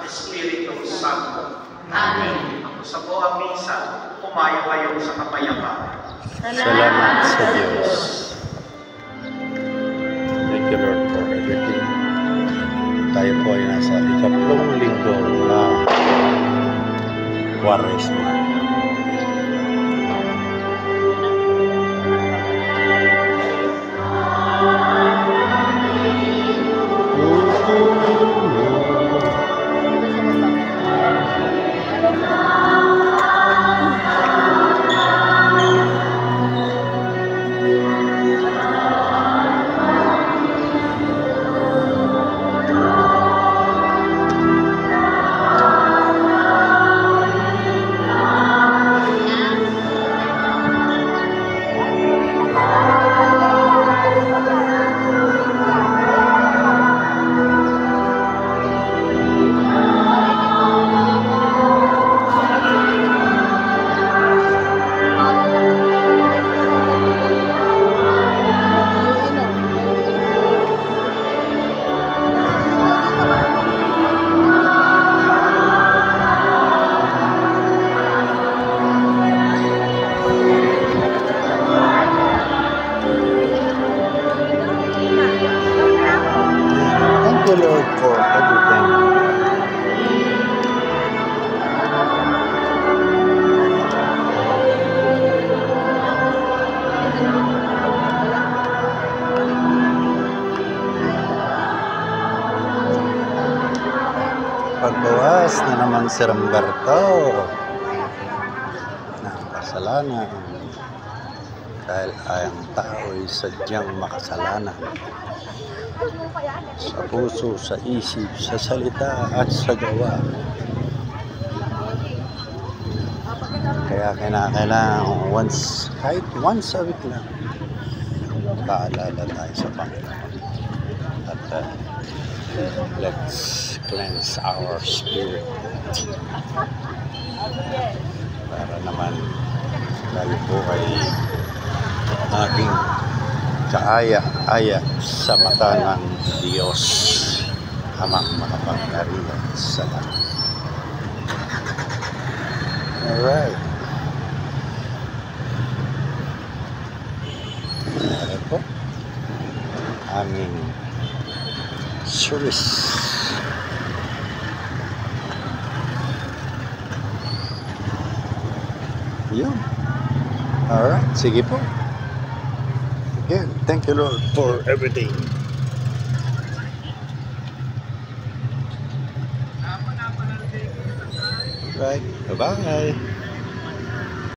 Espiritu Santo. Amen. Ako sa buong misa, pumayo kayo sa kapayapaan. Salamat sa Diyos. Thank you, Lord, for everything. Tayo po ay nasa ikatlong linggo na Kwaresma. Thank you, Lord, for everything. Pagbawas na naman si Ramberto ng kasalanan dahil ang tao'y sadyang makasalanan sa puso, sa isip, sa salita at sa gawa. Kaya kailangan kahit once a week lang paalala tayo sa Panginoon at let's cleanse our spirit para naman tayo po ay maging kaaya-aya sa mata ng Diyos Amang makapangyarihan sa lahat. Alright. Ano po? Aming service. Yun. Alright. Sige po. Again, thank you, Lord, for everything. Right. Bye-bye.